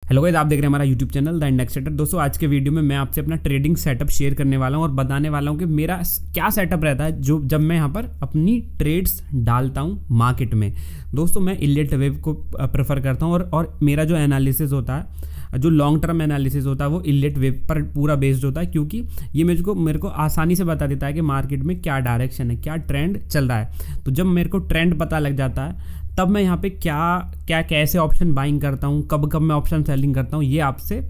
Hello guys, आप देख रहे हैं हमारा YouTube channel the index trader. दोस्तों आज के वीडियो में मैं आपसे अपना ट्रेडिंग सेटअप शेयर करने वाला हूं और बताने वाला हूं कि मेरा क्या सेटअप रहता है जो जब मैं यहां पर अपनी ट्रेड्स डालता हूं मार्केट में। दोस्तों मैं इलियट वेव को प्रेफर करता हूं और मेरा जो एनालिसिस होता है, जो लॉन्ग टर्म एनालिसिस होता है, वो इलियट वेव पर पूरा बेस्ड होता है, क्योंकि ये मेरे को आसानी से बता देता है कि मार्केट में क्या डायरेक्शन है, क्या ट्रेंड चल रहा है। तो जब मेरे को ट्रेंड पता लग जाता है तब मैं यहाँ पे कैसे ऑप्शन बाइंग करता हूँ, कब मैं ऑप्शन सेलिंग करता हूँ, ये आपसे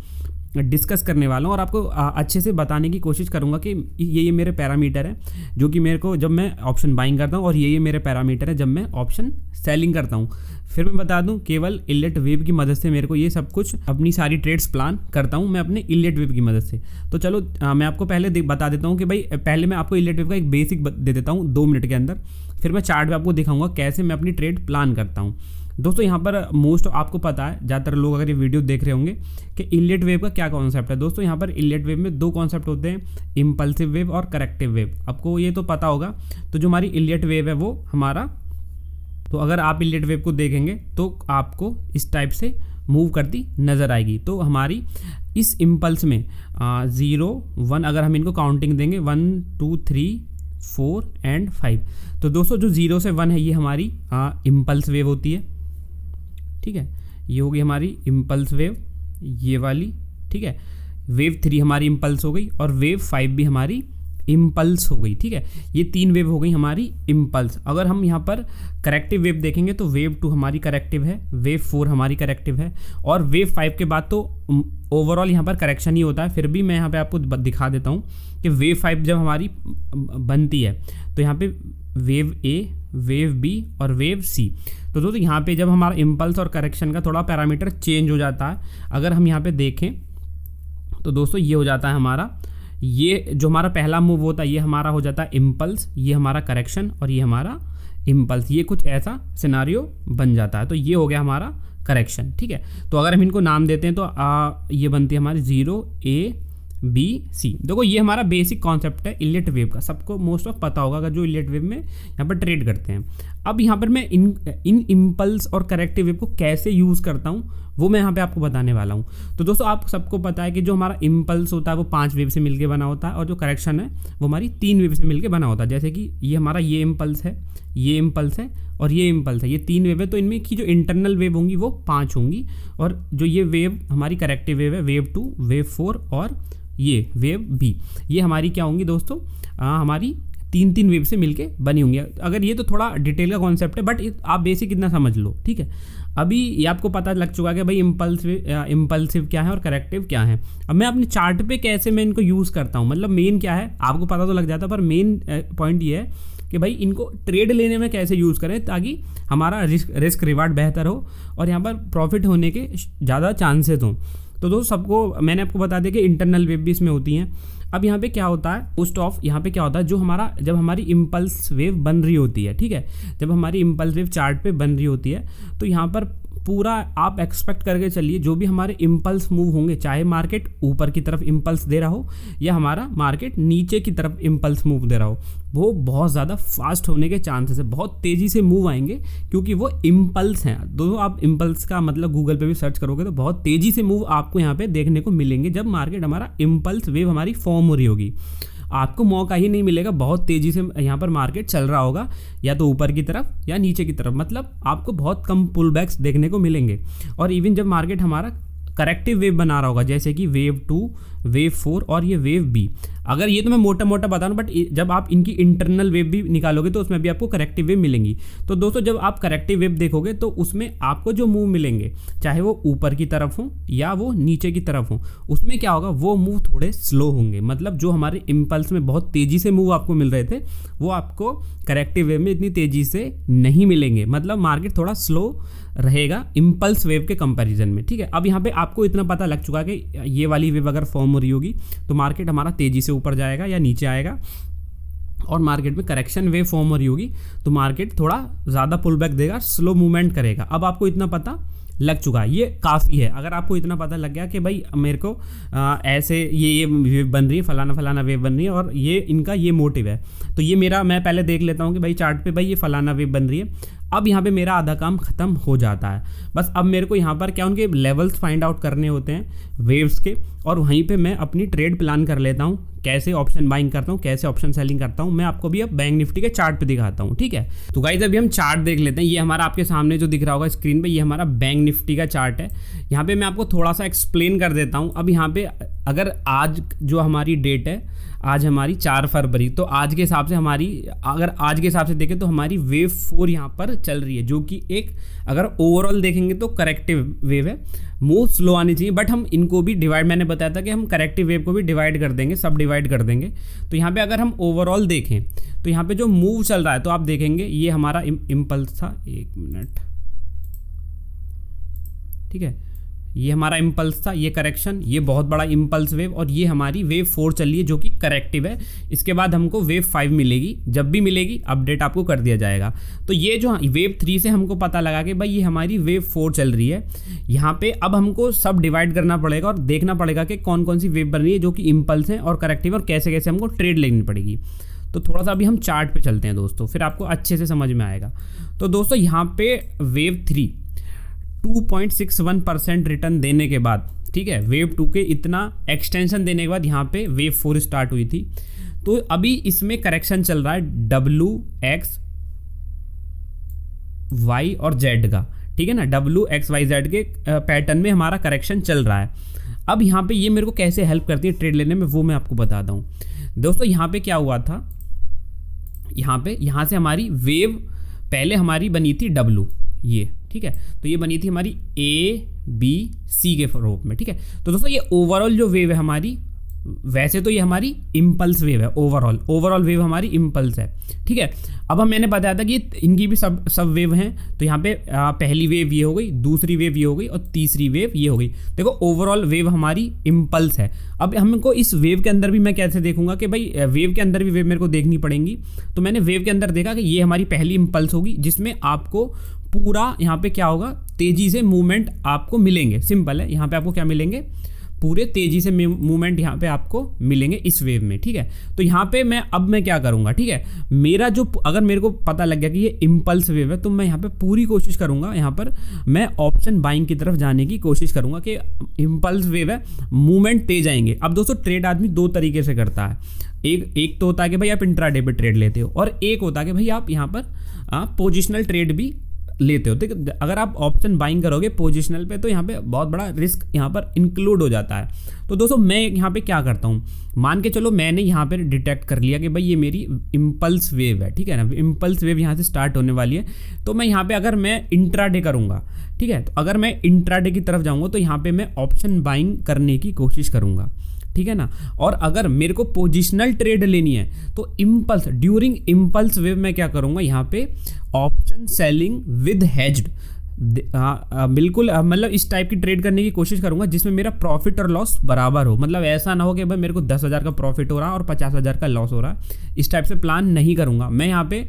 डिस्कस करने वाला हूँ और आपको अच्छे से बताने की कोशिश करूँगा कि ये मेरे पैरामीटर हैं जो कि मेरे को जब मैं ऑप्शन बाइंग करता हूँ, और ये मेरे पैरामीटर है जब मैं ऑप्शन सेलिंग करता हूँ। फिर मैं बता दूं, केवल इलियट वेव की मदद से मेरे को ये सब कुछ अपनी सारी ट्रेड्स प्लान करता हूं मैं अपने इलियट वेव की मदद से। तो चलो मैं आपको पहले बता देता हूं कि भाई पहले मैं आपको इलियट वेव का एक बेसिक दे देता हूं 2 मिनट के अंदर। फिर मैं चार्ट पे आपको दिखाऊंगा कैसे मैं अपनी ट्रेड प्लान करता हूं। दोस्तों यहाँ पर मोस्ट आपको पता है, ज़्यादातर लोग अगर ये वीडियो देख रहे होंगे कि इलियट वेव का क्या कॉन्सेप्ट है। दोस्तों यहाँ पर इलियट वेव में 2 कॉन्सेप्ट होते हैं, इम्पल्सिव वेव और करेक्टिव वेव। आपको ये तो पता होगा। तो जो हमारी इलियट वेव है वो हमारा, तो अगर आप इलियट वेव को देखेंगे तो आपको इस टाइप से मूव करती नज़र आएगी। तो हमारी इस इम्पल्स में 0 1 अगर हम इनको काउंटिंग देंगे 1 2 3 4 एंड 5। तो दोस्तों जो 0 से 1 है ये हमारी इम्पल्स वेव होती है, ठीक है। ये होगी हमारी इम्पल्स वेव, ये वाली, ठीक है। वेव 3 हमारी इम्पल्स हो गई और वेव 5 भी हमारी इम्पल्स हो गई, ठीक है। ये 3 वेव हो गई हमारी इम्पल्स। अगर हम यहाँ पर करेक्टिव वेव देखेंगे तो वेव 2 हमारी करेक्टिव है, वेव 4 हमारी करेक्टिव है और वेव 5 के बाद तो ओवरऑल यहाँ पर करेक्शन ही होता है। फिर भी मैं यहाँ पे आपको दिखा देता हूँ कि वेव 5 जब हमारी बनती है तो यहाँ पे वेव ए, वेव बी और वेव सी। तो दोस्तों यहाँ पे जब हमारा इम्पल्स और करेक्शन का थोड़ा पैरामीटर चेंज हो जाता है। अगर हम यहाँ पे देखें तो दोस्तों ये हो जाता है हमारा, ये जो हमारा पहला मूव होता है ये हमारा हो जाता है इम्पल्स, ये हमारा करेक्शन और ये हमारा इम्पल्स। ये कुछ ऐसा सिनारियो बन जाता है। तो ये हो गया हमारा करेक्शन, ठीक है। तो अगर हम इनको नाम देते हैं तो ये बनती है हमारी 0 A B C। देखो ये हमारा बेसिक कॉन्सेप्ट है इलियट वेव का, सबको मोस्ट ऑफ पता होगा अगर जो इलियट वेव में यहाँ पर ट्रेड करते हैं। अब यहाँ पर मैं इन इम्पल्स और करेक्टिव वेव को कैसे यूज़ करता हूँ वो मैं यहाँ पे आपको बताने वाला हूँ। तो दोस्तों आप सबको पता है कि जो हमारा इम्पल्स होता है वो 5 वेव से मिलके बना होता है और जो करेक्शन है वो हमारी 3 वेव से मिलके बना होता है। जैसे कि ये हमारा ये इम्पल्स है, ये इम्पल्स है और ये इम्पल्स है, ये 3 वेव है। तो इनमें की जो इंटरनल वेव होंगी वो 5 होंगी और जो ये वेव हमारी करेक्टिव वेव है, वेव 2, वेव 4 और ये वेव बी, ये हमारी क्या होंगी दोस्तों, हमारी 3 वेव से मिलके बनी होंगी। अगर ये तो थोड़ा डिटेल का कॉन्सेप्ट है बट आप बेसिक इतना समझ लो, ठीक है। अभी ये आपको पता लग चुका है कि भाई इम्पल्सिव क्या है और करेक्टिव क्या है। अब मैं अपने चार्ट पे कैसे मैं इनको यूज़ करता हूँ, मतलब मेन क्या है आपको पता तो लग जाता है, पर मेन पॉइंट ये है कि भाई इनको ट्रेड लेने में कैसे यूज़ करें ताकि हमारा रिस्क रिवार्ड बेहतर हो और यहाँ पर प्रॉफिट होने के ज़्यादा चांसेस हों। तो दोस्तों सबको मैंने आपको बता दिया कि इंटरनल वेव भी इसमें होती हैं। अब यहाँ पे क्या होता है, पोस्ट ऑफ यहाँ पे क्या होता है, जब हमारी इम्पल्स वेव बन रही होती है, ठीक है, जब हमारी इम्पल्स वेव चार्ट पे बन रही होती है तो यहाँ पर पूरा आप एक्सपेक्ट करके चलिए जो भी हमारे इम्पल्स मूव होंगे, चाहे मार्केट ऊपर की तरफ इम्पल्स दे रहा हो या हमारा मार्केट नीचे की तरफ इम्पल्स मूव दे रहा हो, वो बहुत ज़्यादा फास्ट होने के चांसेस है, बहुत तेज़ी से मूव आएंगे क्योंकि वो इम्पल्स हैं। दोस्तों आप इम्पल्स का मतलब गूगल पे भी सर्च करोगे तो बहुत तेज़ी से मूव आपको यहाँ पे देखने को मिलेंगे जब मार्केट हमारा इम्पल्स वेव हमारी फॉर्म हो रही होगी। आपको मौका ही नहीं मिलेगा, बहुत तेज़ी से यहाँ पर मार्केट चल रहा होगा या तो ऊपर की तरफ या नीचे की तरफ, मतलब आपको बहुत कम पुल बैक्स देखने को मिलेंगे। और इवन जब मार्केट हमारा करेक्टिव वेव बना रहा होगा, जैसे कि वेव 2, वेव 4 और ये वेव बी, अगर ये तो मैं मोटा मोटा बता रहा हूँ बट जब आप इनकी इंटरनल वेव भी निकालोगे तो उसमें भी आपको करेक्टिव वेव मिलेंगी। तो दोस्तों जब आप करेक्टिव वेव देखोगे तो उसमें आपको जो मूव मिलेंगे, चाहे वो ऊपर की तरफ हो या वो नीचे की तरफ हो, उसमें क्या होगा, वो मूव थोड़े स्लो होंगे। मतलब जो हमारे इम्पल्स में बहुत तेज़ी से मूव आपको मिल रहे थे वो आपको करेक्टिव वेव में इतनी तेज़ी से नहीं मिलेंगे, मतलब मार्केट थोड़ा स्लो रहेगा इम्पल्स वेव के कंपैरिजन में, ठीक है। अब यहाँ पे आपको इतना पता लग चुका है कि ये वाली वेव अगर फॉर्म हो रही होगी तो मार्केट हमारा तेज़ी से ऊपर जाएगा या नीचे आएगा, और मार्केट में करेक्शन वेव फॉर्म हो रही होगी तो मार्केट थोड़ा ज़्यादा पुल बैक देगा, स्लो मूवमेंट करेगा। अब आपको इतना पता लग चुका है, ये काफ़ी है। अगर आपको इतना पता लग गया कि भाई मेरे को ऐसे ये वेव बन रही है, फलाना फलाना वेव बन रही है और ये इनका ये मोटिव है, तो ये मेरा, मैं पहले देख लेता हूँ कि भाई चार्ट पे भाई ये फलाना वेव बन रही है। अब यहाँ पे मेरा आधा काम ख़त्म हो जाता है। बस अब मेरे को यहाँ पर क्या उनके लेवल्स फाइंड आउट करने होते हैं वेव्स के, और वहीं पे मैं अपनी ट्रेड प्लान कर लेता हूँ, कैसे ऑप्शन बाइंग करता हूँ, कैसे ऑप्शन सेलिंग करता हूँ। मैं आपको भी अब बैंक निफ्टी के चार्ट पे दिखाता हूँ, ठीक है। तो गाइस अभी हम चार्ट देख लेते हैं। ये हमारा आपके सामने जो दिख रहा होगा स्क्रीन पे, ये हमारा बैंक निफ्टी का चार्ट है। यहाँ पे मैं आपको थोड़ा सा एक्सप्लेन कर देता हूँ। अब यहाँ पे अगर आज जो हमारी डेट है, आज हमारी 4 फरवरी, तो आज के हिसाब से हमारी, अगर आज के हिसाब से देखें तो हमारी वेव 4 यहाँ पर चल रही है, जो कि एक, अगर ओवरऑल देखेंगे तो करेक्टिव वेव है। मूव स्लो आनी चाहिए, बट हम इनको भी डिवाइड, मैंने बताया था कि हम करेक्टिव वेव को भी डिवाइड कर देंगे, सब डिवाइड कर देंगे। तो यहाँ पे अगर हम ओवरऑल देखें तो यहाँ पे जो मूव चल रहा है, तो आप देखेंगे ये हमारा इम्पल्स था, 1 मिनट, ठीक है, ये हमारा इम्पल्स था, ये करेक्शन, ये बहुत बड़ा इम्पल्स वेव, और ये हमारी वेव 4 चल रही है जो कि करेक्टिव है। इसके बाद हमको वेव 5 मिलेगी, जब भी मिलेगी अपडेट आपको कर दिया जाएगा। तो ये जो वेव 3 से हमको पता लगा कि भाई ये हमारी वेव 4 चल रही है। यहाँ पे अब हमको सब डिवाइड करना पड़ेगा और देखना पड़ेगा कि कौन कौन सी वेव बन रही है जो कि इम्पल्स है और करेक्टिव, और कैसे कैसे हमको ट्रेड लेनी पड़ेगी। तो थोड़ा सा अभी हम चार्ट पे चलते हैं दोस्तों, फिर आपको अच्छे से समझ में आएगा। तो दोस्तों यहाँ पे वेव 3 2.61% रिटर्न देने के बाद, ठीक है, वेव 2 के इतना एक्सटेंशन देने के बाद यहाँ पे वेव 4 स्टार्ट हुई थी। तो अभी इसमें करेक्शन चल रहा है W X Y और Z का, ठीक है ना, W X Y Z के पैटर्न में हमारा करेक्शन चल रहा है। अब यहाँ पे ये मेरे को कैसे हेल्प करती है ट्रेड लेने में, वो मैं आपको बताता हूँ दोस्तों। यहाँ पे क्या हुआ था, यहाँ से हमारी वेव पहले हमारी बनी थी W, ये, ठीक है, तो ये बनी थी हमारी ABC के रूप में, ठीक है। तो दोस्तों ये ओवरऑल जो वेव है हमारी, वैसे तो ये हमारी इम्पल्स वेव है, ओवरऑल वेव हमारी इम्पल्स है, ठीक है। अब मैंने बताया था कि इनकी भी सब वेव हैं। तो यहाँ पे पहली वेव ये हो गई, दूसरी वेव ये हो गई और तीसरी वेव ये हो गई। देखो ओवरऑल वेव हमारी इम्पल्स है। अब हमको इस वेव के अंदर भी मैं कैसे देखूंगा कि भाई वेव के अंदर भी वेव मेरे को देखनी पड़ेंगी। तो मैंने वेव के अंदर देखा कि ये हमारी पहली इम्पल्स होगी, जिसमें आपको पूरा यहाँ पे क्या होगा, तेजी से मूवमेंट आपको मिलेंगे। सिंपल है, यहाँ पे आपको क्या मिलेंगे, पूरे तेजी से मूवमेंट यहाँ पे आपको मिलेंगे इस वेव में, ठीक है। तो यहाँ पे मैं क्या करूँगा, ठीक है, मेरा जो, अगर मेरे को पता लग गया कि ये इम्पल्स वेव है, तो मैं यहाँ पे पूरी कोशिश करूँगा, यहाँ पर मैं ऑप्शन बाइंग की तरफ जाने की कोशिश करूँगा कि इम्पल्स वेव है, मूवमेंट तेज आएंगे। अब दोस्तों ट्रेड आदमी 2 तरीके से करता है। एक तो होता है कि भाई आप इंट्राडे पे ट्रेड लेते हो, और एक होता है कि भाई आप यहाँ पर पोजिशनल ट्रेड भी लेते हो। तो अगर आप ऑप्शन बाइंग करोगे पोजिशनल पे, तो यहाँ पे बहुत बड़ा रिस्क यहाँ पर इंक्लूड हो जाता है। तो दोस्तों मैं यहाँ पे क्या करता हूँ, मान के चलो मैंने यहाँ पे डिटेक्ट कर लिया कि भाई ये मेरी इम्पल्स वेव है, ठीक है ना, इम्पल्स वेव यहाँ से स्टार्ट होने वाली है। तो मैं यहाँ पे अगर मैं इंट्राडे करूँगा, ठीक है, तो अगर मैं इंट्राडे की तरफ जाऊँगा तो यहाँ पे मैं ऑप्शन बाइंग करने की कोशिश करूँगा, ठीक है ना। और अगर मेरे को पोजिशनल ट्रेड लेनी है तो इम्पल्स, ड्यूरिंग इम्पल्स वेव मैं क्या करूँगा, यहाँ पे ऑप्शन सेलिंग विद हेज्ड, बिल्कुल, मतलब इस टाइप की ट्रेड करने की कोशिश करूंगा जिसमें मेरा प्रॉफिट और लॉस बराबर हो। मतलब ऐसा ना हो कि भाई मेरे को 10,000 का प्रॉफिट हो रहा है और 50,000 का लॉस हो रहा है। इस टाइप से प्लान नहीं करूंगा मैं। यहाँ पे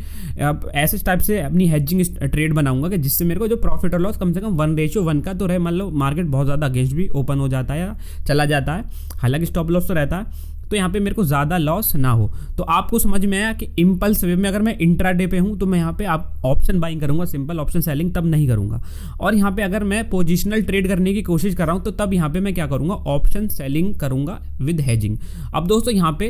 ऐसे टाइप से अपनी हेजिंग ट्रेड बनाऊंगा कि जिससे मेरे को जो प्रॉफिट और लॉस कम से कम 1:1 का तो रहे। मान लो मार्केट बहुत ज़्यादा अगेंस्ट भी ओपन हो जाता है या चला जाता है, हालांकि स्टॉप लॉस तो रहता है, तो यहाँ पे मेरे को ज़्यादा लॉस ना हो। तो आपको समझ में आया कि इम्पल्स वेव में अगर मैं इंट्राडे पे हूँ तो मैं यहाँ पे आप ऑप्शन बाइंग करूँगा, सिंपल ऑप्शन सेलिंग तब नहीं करूँगा। और यहाँ पे अगर मैं पोजिशनल ट्रेड करने की कोशिश कर रहा हूँ तो तब यहाँ पे मैं क्या करूँगा, ऑप्शन सेलिंग करूँगा विद हेजिंग। अब दोस्तों यहाँ पे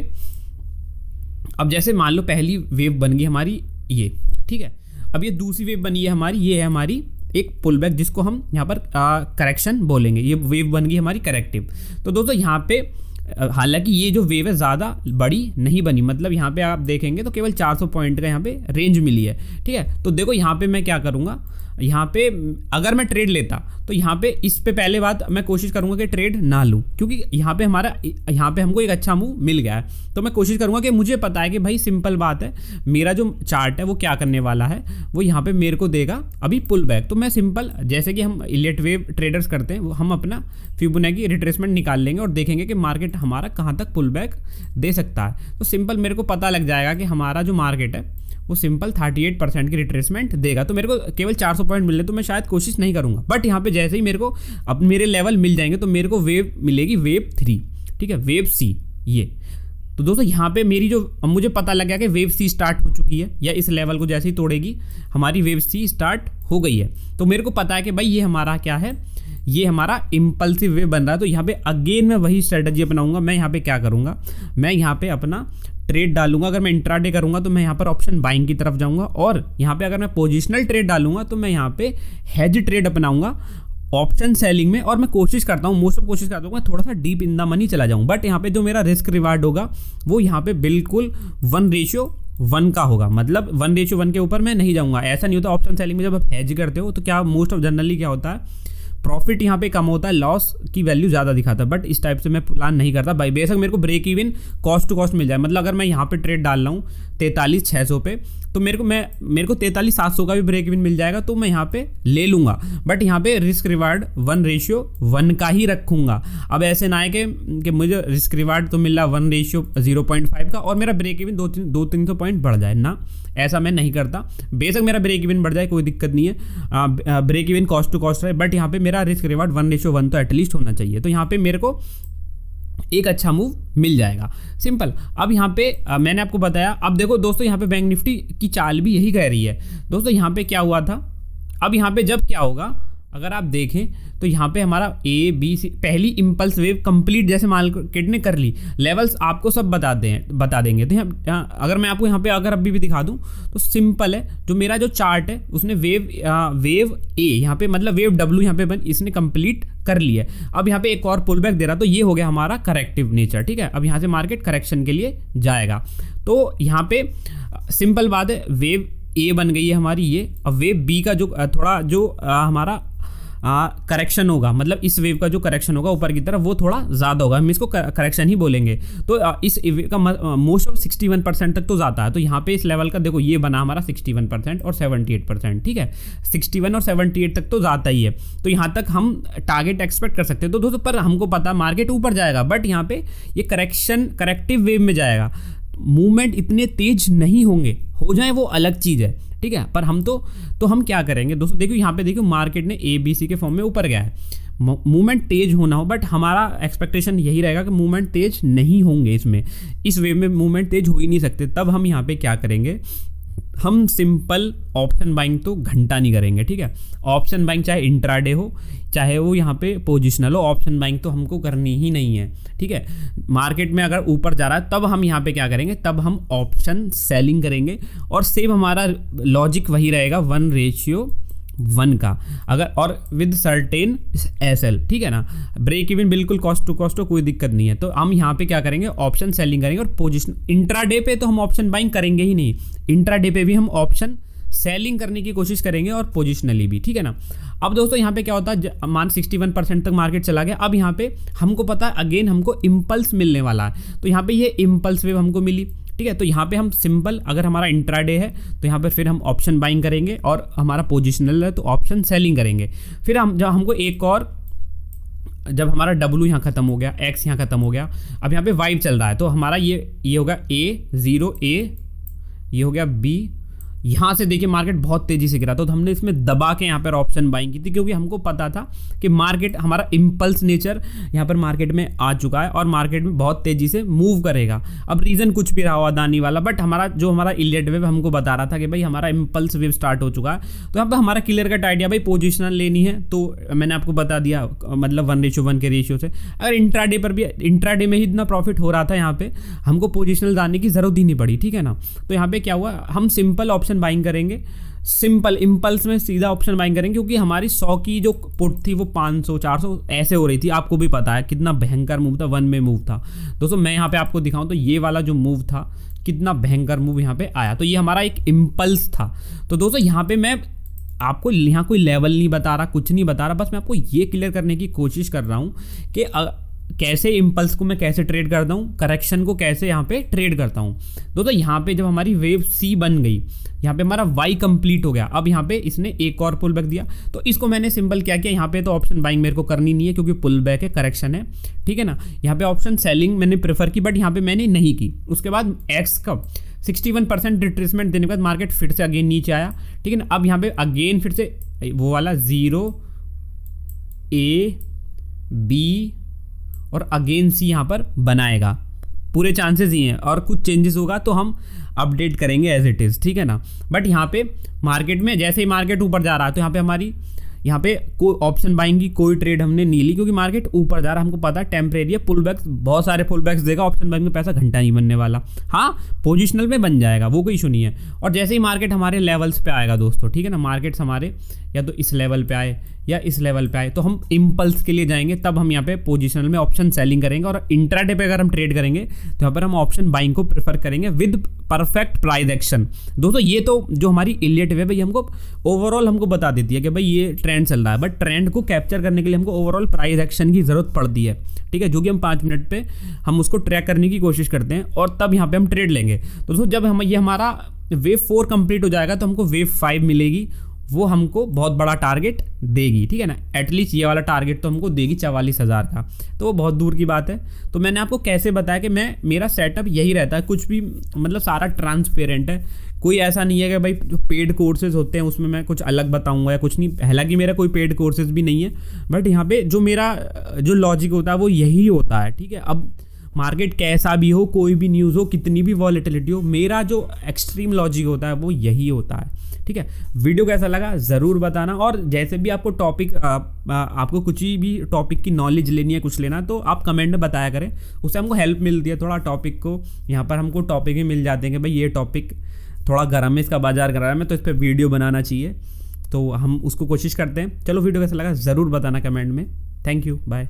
अब जैसे मान लो पहली वेव बन गई हमारी ये, ठीक है, अब ये दूसरी वेव बनी है हमारी, ये है हमारी एक पुल बैक जिसको हम यहाँ पर करेक्शन बोलेंगे। ये वेव बन गई हमारी करेक्टिव। तो दोस्तों यहाँ पे हालांकि ये जो वेव है ज़्यादा बड़ी नहीं बनी, मतलब यहाँ पे आप देखेंगे तो केवल 400 पॉइंट का यहाँ पे रेंज मिली है, ठीक है। तो देखो यहाँ पे मैं क्या करूँगा, यहाँ पे अगर मैं ट्रेड लेता तो यहाँ पे इस पे पहले बात मैं कोशिश करूँगा कि ट्रेड ना लूँ, क्योंकि यहाँ पे हमको एक अच्छा मूव मिल गया है। तो मैं कोशिश करूँगा कि मुझे पता है कि भाई सिंपल बात है, मेरा जो चार्ट है वो क्या करने वाला है, वो यहाँ पे मेरे को देगा अभी पुल बैक। तो मैं सिंपल, जैसे कि हम इलियट वेव ट्रेडर्स करते हैं, वो हम अपना फिबोनाची रिट्रेसमेंट निकाल लेंगे और देखेंगे कि मार्केट हमारा कहाँ तक पुल बैक दे सकता है। तो सिंपल मेरे को पता लग जाएगा कि हमारा जो मार्केट है वो सिंपल 38% की रिट्रेसमेंट देगा। तो मेरे को केवल 400 पॉइंट मिलने तो मैं शायद कोशिश नहीं करूँगा, बट यहाँ पे जैसे ही मेरे को अब मेरे लेवल मिल जाएंगे तो मेरे को वेव मिलेगी, वेव 3, ठीक है, वेव सी ये। तो दोस्तों यहाँ पे मेरी जो, अब मुझे पता लग गया कि वेव सी स्टार्ट हो चुकी है, या इस लेवल को जैसे ही तोड़ेगी हमारी वेव सी स्टार्ट हो गई है। तो मेरे को पता है कि भाई ये हमारा क्या है, ये हमारा इम्पल्सिव वेव बन रहा है। तो यहाँ पे अगेन मैं वही स्ट्रेटजी अपनाऊंगा। मैं यहाँ पे क्या करूँगा, मैं यहाँ पे अपना ट्रेड डालूंगा। अगर मैं इंट्राडे करूँगा तो मैं यहाँ पर ऑप्शन बाइंग की तरफ जाऊँगा, और यहाँ पे अगर मैं पोजिशनल ट्रेड डालूंगा तो मैं यहाँ पे हेज ट्रेड अपनाऊंगा ऑप्शन सेलिंग में। और मैं कोशिश करता हूँ, मोस्ट ऑफ कोशिश करता हूँ मैं थोड़ा सा डीप इन द मनी चला जाऊँ, बट यहाँ पे जो मेरा रिस्क रिवार्ड होगा वो यहाँ पे बिल्कुल 1:1 का होगा। मतलब 1:1 के ऊपर मैं नहीं जाऊँगा। ऐसा नहीं होता ऑप्शन सेलिंग में जब आप हेज करते हो तो क्या मोस्ट ऑफ जनरली क्या होता है, प्रॉफिट यहाँ पे कम होता है, लॉस की वैल्यू ज़्यादा दिखाता है। बट इस टाइप से मैं प्लान नहीं करता भाई। बेशक मेरे को break even cost to cost मिल जाए, मतलब अगर मैं यहाँ पे ट्रेड डाल रहा हूँ 43,600 पे, तो मेरे को 43,700 का भी ब्रेक इवन मिल जाएगा तो मैं यहाँ पे ले लूँगा। बट यहाँ पे रिस्क रिवार्ड 1:1 का ही रखूँगा। अब ऐसे ना है कि मुझे रिस्क रिवार्ड तो मिल रहा 1:0.5 का और मेरा ब्रेक इवन 200-300 पॉइंट बढ़ जाए ना, ऐसा मैं नहीं करता। बेशक मेरा ब्रेक इवन बढ़ जाए, कोई दिक्कत नहीं है, break even cost to cost है, बट यहाँ पे मेरा रिस्क रिवार्ड 1:1 तो एटलीस्ट होना चाहिए। तो यहाँ पे मेरे को एक अच्छा मूव मिल जाएगा, सिंपल। अब यहाँ पे मैंने आपको बताया। अब देखो दोस्तों, यहाँ पे बैंक निफ्टी की चाल भी यही कह रही है। दोस्तों यहाँ पे क्या हुआ था, अब यहाँ पे जब क्या होगा, अगर आप देखें तो यहाँ पे हमारा ए बी सी पहली इम्पल्स वेव कंप्लीट जैसे मार्केट ने कर ली, लेवल्स आपको सब बता देंगे। तो यहाँ अगर मैं आपको यहाँ पे अगर अभी भी दिखा दूँ तो सिंपल है, जो मेरा जो चार्ट है उसने वेव ए यहाँ पे मतलब वेव डब्ल्यू यहाँ पे इसने कंप्लीट कर लिया है। अब यहाँ पे एक और पुल बैक दे रहा, तो ये हो गया हमारा करेक्टिव नेचर, ठीक है। अब यहाँ से मार्केट करेक्शन के लिए जाएगा। तो यहाँ पे सिंपल बात है, वेव ए बन गई है हमारी ये। अब वेव बी का जो थोड़ा जो हमारा करेक्शन होगा, मतलब इस वेव का जो करेक्शन होगा ऊपर की तरफ वो थोड़ा ज़्यादा होगा, हम इसको करेक्शन ही बोलेंगे। तो इस वेव का मोस्ट ऑफ 61% तक तो जाता है। तो यहाँ पे इस लेवल का देखो ये बना हमारा 61% और 78%, ठीक है। 61 और 78 तक तो जाता ही है, तो यहाँ तक हम टारगेट एक्सपेक्ट कर सकते हैं। तो दोस्तों पर हमको पता मार्केट ऊपर जाएगा, बट यहाँ पे ये करेक्टिव वेव में जाएगा। मूवमेंट इतने तेज नहीं होंगे, हो जाए वो अलग चीज़ है, ठीक है। पर हम तो हम क्या करेंगे दोस्तों, देखो यहाँ पे देखो मार्केट ने ए बी सी के फॉर्म में ऊपर गया है, मूवमेंट तेज होना हो, बट हमारा एक्सपेक्टेशन यही रहेगा कि मूवमेंट तेज नहीं होंगे, इसमें इस वेव में मूवमेंट तेज हो ही नहीं सकते। तब हम यहाँ पे क्या करेंगे, हम सिंपल ऑप्शन बाइंग तो घंटा नहीं करेंगे, ठीक है। ऑप्शन बाइंग चाहे इंट्राडे हो चाहे वो यहाँ पे पोजिशनल हो, ऑप्शन बाइंग तो हमको करनी ही नहीं है, ठीक है। मार्केट में अगर ऊपर जा रहा है तब हम यहाँ पे क्या करेंगे, तब हम ऑप्शन सेलिंग करेंगे। और सेम हमारा लॉजिक वही रहेगा 1:1 का, अगर और विद सर्टेन एसएल, ठीक है ना। ब्रेक इवन बिल्कुल कॉस्ट टू कॉस्ट हो, कोई दिक्कत नहीं है। तो हम यहाँ पे क्या करेंगे, ऑप्शन सेलिंग करेंगे। और पोजिशन इंट्राडे पे तो हम ऑप्शन बाइंग करेंगे ही नहीं, इंट्राडे पे भी हम ऑप्शन सेलिंग करने की कोशिश करेंगे और पोजिशनली भी, ठीक है ना। अब दोस्तों यहाँ पे क्या होता है, मान 61% तक मार्केट चला गया। अब यहाँ पे हमको पता है अगेन हमको इम्पल्स मिलने वाला है, तो यहाँ पे ये इम्पल्स वेव हमको मिली, ठीक है। तो यहाँ पे हम सिंपल, अगर हमारा इंट्राडे है तो यहाँ पे फिर हम ऑप्शन बाइंग करेंगे, और हमारा पोजिशनल है तो ऑप्शन सेलिंग करेंगे। फिर हम जब हमको एक और, जब हमारा W यहाँ खत्म हो गया, X यहाँ खत्म हो गया, अब यहाँ पे वाइब चल रहा है, तो हमारा ये होगा A0 A, ये हो गया B। यहाँ से देखिए मार्केट बहुत तेजी से गिरा, तो हमने इसमें दबा के यहाँ पर ऑप्शन बाइंग की थी, क्योंकि हमको पता था कि मार्केट हमारा इम्पल्स नेचर यहाँ पर मार्केट में आ चुका है और मार्केट में बहुत तेजी से मूव करेगा। अब रीज़न कुछ भी रहा हो अदानी वाला, बट हमारा इलियट वेव हमको बता रहा था कि भाई हमारा इम्पल्स वेव स्टार्ट हो चुका है। तो यहाँ पर हमारा क्लियर कट आइडिया, भाई पोजिशनल लेनी है तो मैंने आपको बता दिया, मतलब 1:1 के रेशियो से। अगर इंट्राडे पर भी, इंट्राडे में ही इतना प्रॉफिट हो रहा था, यहाँ पे हमको पोजिशनल जाने की ज़रूरत ही नहीं पड़ी, ठीक है ना। तो यहाँ पे क्या हुआ, हम सिंपल ऑप्शन बाइंग करेंगे, सिंपल इम्पल्स में सीधा ऑप्शन बाइंग करेंगे, क्योंकि हमारी 100 की जो पुट थी वो 500-400 ऐसे हो रही थी। आपको भी पता है कितना भयंकर मूव था, 1 में मूव था। दोस्तों मैं यहाँ पे आपको दिखाऊं तो ये वाला जो मूव था कितना भयंकर मूव यहाँ पे आया, तो ये हमारा एक इम्पल्स था। तो दोस्तों यहाँ पे मैं आपको यहाँ कोई लेवल नहीं बता रहा, कुछ नहीं बता रहा, बस मैं आपको ये क्लियर करने की कोशिश कर रहा हूँ कि कैसे इम्पल्स को मैं कैसे ट्रेड करता हूँ, करेक्शन को कैसे यहाँ पे ट्रेड करता हूँ। दोस्तों यहाँ पे जब हमारी वेव सी बन गई, यहाँ पे हमारा वाई कंप्लीट हो गया। अब यहाँ पे इसने एक और पुल बैक दिया, तो इसको मैंने सिंपल क्या किया, यहाँ पे तो ऑप्शन बाइंग मेरे को करनी नहीं है क्योंकि पुल बैक है, करेक्शन है, ठीक है ना। यहाँ पे ऑप्शन सेलिंग मैंने प्रेफर की, बट यहाँ पे मैंने नहीं की। उसके बाद एक्स कब 61% रिट्रेसमेंट देने के बाद मार्केट फिर से अगेन नीचे आया, ठीक है ना। अब यहाँ पे अगेन फिर से वो वाला 0 A B और अगेन C यहाँ पर बनाएगा, पूरे चांसेस ही हैं, और कुछ चेंजेस होगा तो हम अपडेट करेंगे एज इट इज़, ठीक है ना। बट यहाँ पे मार्केट में जैसे ही मार्केट ऊपर जा रहा है तो यहाँ पे हमारी यहाँ पे कोई ऑप्शन बाइंग की कोई ट्रेड हमने नहीं ली, क्योंकि मार्केट ऊपर जा रहा है, हमको पता है टेम्परेरी है, पुल बैक्स बहुत सारे पुल बैक्स देगा, ऑप्शन बाइंग में पैसा घंटा नहीं बनने वाला। हाँ पोजिशनल में बन जाएगा, वो कोई इशू नहीं है। और जैसे ही मार्केट हमारे लेवल्स पे आएगा दोस्तों, ठीक है ना, मार्केट्स हमारे या तो इस लेवल पे आए या इस लेवल पे आए तो हम इम्पल्स के लिए जाएंगे, तब हम यहाँ पे पोजिशनल में ऑप्शन सेलिंग करेंगे। और इंट्राडे पे अगर हम ट्रेड करेंगे तो यहाँ पर हम ऑप्शन बाइंग को प्रेफर करेंगे विद परफेक्ट प्राइस एक्शन। दोस्तों ये तो जो हमारी इलियट है भाई हमको ओवरऑल हमको बता देती है कि भाई ये ट्रेंड चल रहा है, बट ट्रेंड को कैप्चर करने के लिए हमको ओवरऑल प्राइस एक्शन की ज़रूरत पड़ती है, ठीक है, जो कि हम 5 मिनट पे हम उसको ट्रैक करने की कोशिश करते हैं और तब यहाँ पे हम ट्रेड लेंगे। तो दोस्तों जब हम ये हमारा वेव 4 कंप्लीट हो जाएगा तो हमको वेव 5 मिलेगी, वो हमको बहुत बड़ा टारगेट देगी, ठीक है ना। एटलीस्ट ये वाला टारगेट तो हमको देगी 44,000 का, तो वो बहुत दूर की बात है। तो मैंने आपको कैसे बताया कि मेरा सेटअप यही रहता है, कुछ भी मतलब सारा ट्रांसपेरेंट है, कोई ऐसा नहीं है कि भाई जो पेड कोर्सेज होते हैं उसमें मैं कुछ अलग बताऊंगा या कुछ नहीं। हालांकि मेरा कोई पेड कोर्सेज भी नहीं है, बट यहाँ पे जो मेरा जो लॉजिक होता है वो यही होता है, ठीक है। अब मार्केट कैसा भी हो, कोई भी न्यूज़ हो, कितनी भी वॉलेटिलिटी हो, मेरा जो एक्सट्रीम लॉजिक होता है वो यही होता है, ठीक है। वीडियो कैसा लगा ज़रूर बताना, और जैसे भी आपको टॉपिक आपको कुछ भी टॉपिक की नॉलेज लेनी है, कुछ लेना, तो आप कमेंट में बताया करें, उससे हमको हेल्प मिलती है थोड़ा। टॉपिक को यहाँ पर हमको टॉपिक ही मिल जाते हैं कि भाई ये टॉपिक थोड़ा गर्म है, इसका बाजार गर्म है, तो इस पर वीडियो बनाना चाहिए, तो हम उसको कोशिश करते हैं। चलो वीडियो कैसा लगा ज़रूर बताना कमेंट में। Thank you, bye.